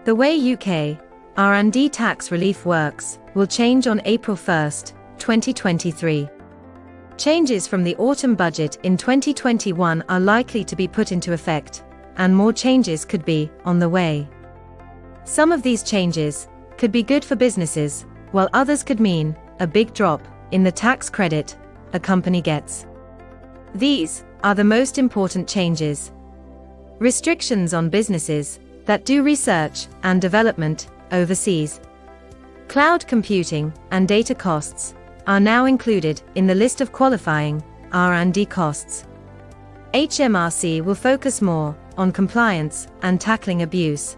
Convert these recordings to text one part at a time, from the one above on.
The way UK R&D tax relief works will change on April 1, 2023. Changes from the autumn budget in 2021 are likely to be put into effect, and more changes could be on the way. Some of these changes could be good for businesses, while others could mean a big drop in the tax credit a company gets. These are the most important changes. Restrictions on businesses that do research and development overseas. Cloud computing and data costs are now included in the list of qualifying R&D costs. HMRC will focus more on compliance and tackling abuse.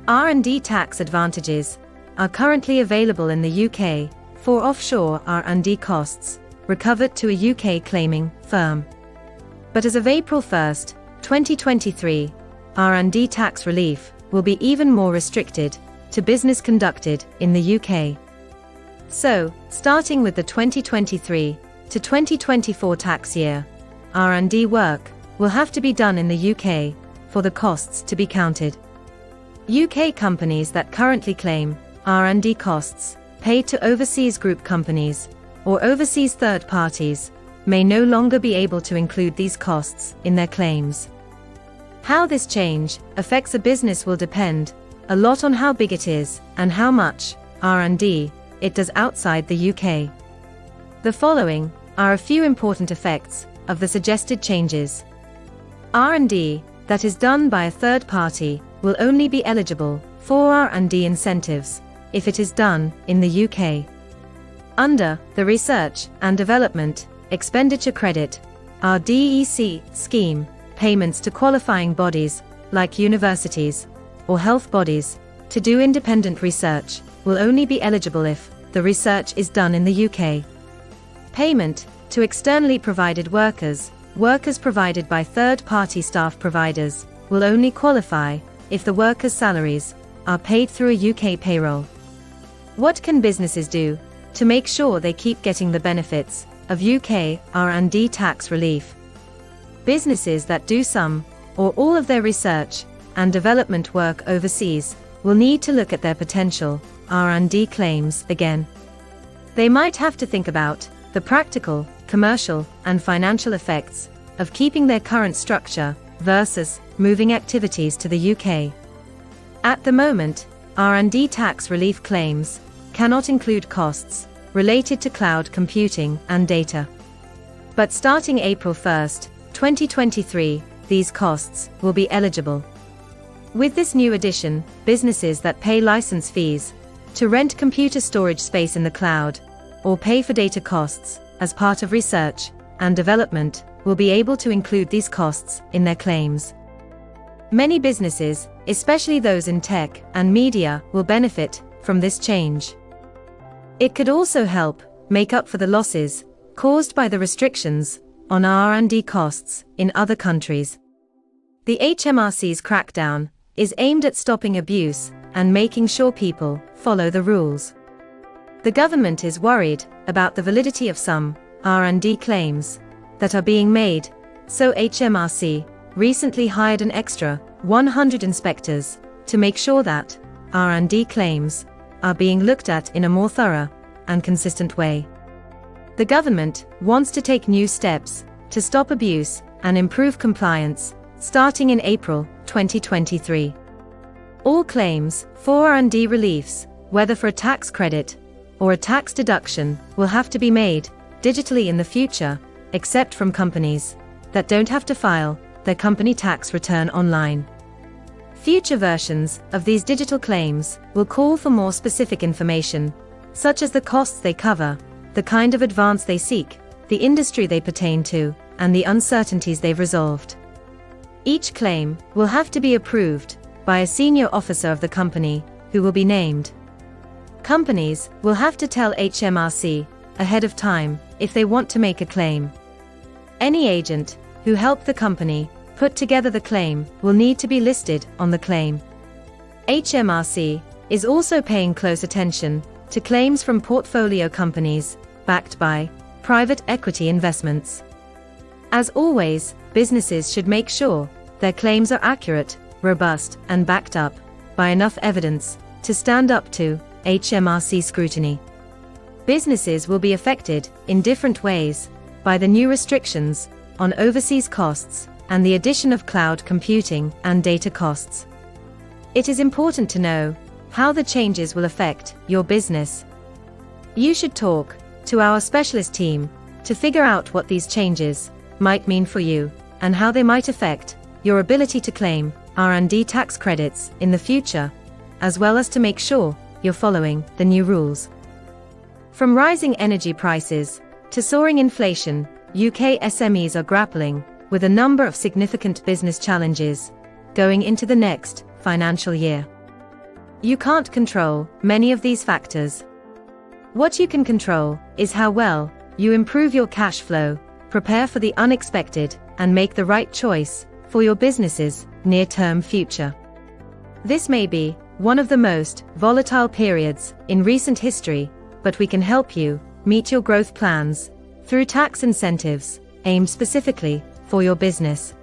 R&D tax advantages are currently available in the UK for offshore R&D costs recovered to a UK claiming firm. But as of April 1, 2023, R&D tax relief will be even more restricted to business conducted in the UK. So, starting with the 2023 to 2024 tax year, R&D work will have to be done in the UK for the costs to be counted. UK companies that currently claim R&D costs paid to overseas group companies or overseas third parties may no longer be able to include these costs in their claims. How this change affects a business will depend a lot on how big it is and how much R&D it does outside the UK. The following are a few important effects of the suggested changes. R&D that is done by a third party will only be eligible for R&D incentives if it is done in the UK. Under the Research and Development Expenditure Credit (RDEC) scheme, payments to qualifying bodies like universities or health bodies to do independent research will only be eligible if the research is done in the UK. Payment to externally provided workers provided by third-party staff providers will only qualify if the workers' salaries are paid through a UK payroll. What can businesses do to make sure they keep getting the benefits of UK R&D tax relief? Businesses that do some or all of their research and development work overseas will need to look at their potential R&D claims again. They might have to think about the practical, commercial, and financial effects of keeping their current structure versus moving activities to the UK. At the moment, R&D tax relief claims cannot include costs related to cloud computing and data. But starting April 1, 2023, these costs will be eligible. With this new addition, businesses that pay license fees to rent computer storage space in the cloud or pay for data costs as part of research and development will be able to include these costs in their claims. Many businesses, especially those in tech and media, will benefit from this change. It could also help make up for the losses caused by the restrictions on R&D costs in other countries. The HMRC's crackdown is aimed at stopping abuse and making sure people follow the rules. The government is worried about the validity of some R&D claims that are being made, so HMRC recently hired an extra 100 inspectors to make sure that R&D claims are being looked at in a more thorough and consistent way. The government wants to take new steps to stop abuse and improve compliance, starting in April 2023. All claims for R&D reliefs, whether for a tax credit or a tax deduction, will have to be made digitally in the future, except from companies that don't have to file their company tax return online. Future versions of these digital claims will call for more specific information, such as the costs they cover, the kind of advance they seek, the industry they pertain to, and the uncertainties they've resolved. Each claim will have to be approved by a senior officer of the company, who will be named. Companies will have to tell HMRC ahead of time if they want to make a claim. Any agent who helped the company put together the claim will need to be listed on the claim. HMRC is also paying close attention to claims from portfolio companies backed by private equity investments. As always, businesses should make sure their claims are accurate, robust, and backed up by enough evidence to stand up to HMRC scrutiny. Businesses will be affected in different ways by the new restrictions on overseas costs and the addition of cloud computing and data costs. It is important to know how the changes will affect your business. You should talk to our specialist team to figure out what these changes might mean for you and how they might affect your ability to claim R&D tax credits in the future, as well as to make sure you're following the new rules. From rising energy prices to soaring inflation, UK SMEs are grappling with a number of significant business challenges going into the next financial year. You can't control many of these factors. What you can control is how well you improve your cash flow, prepare for the unexpected, and make the right choice for your business's near-term future. This may be one of the most volatile periods in recent history, but we can help you meet your growth plans through tax incentives aimed specifically for your business.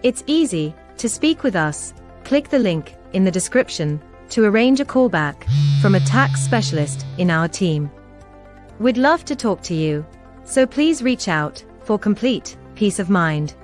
It's easy to speak with us. Click the link in the description to arrange a callback from a tax specialist in our team. We'd love to talk to you, so please reach out for complete peace of mind.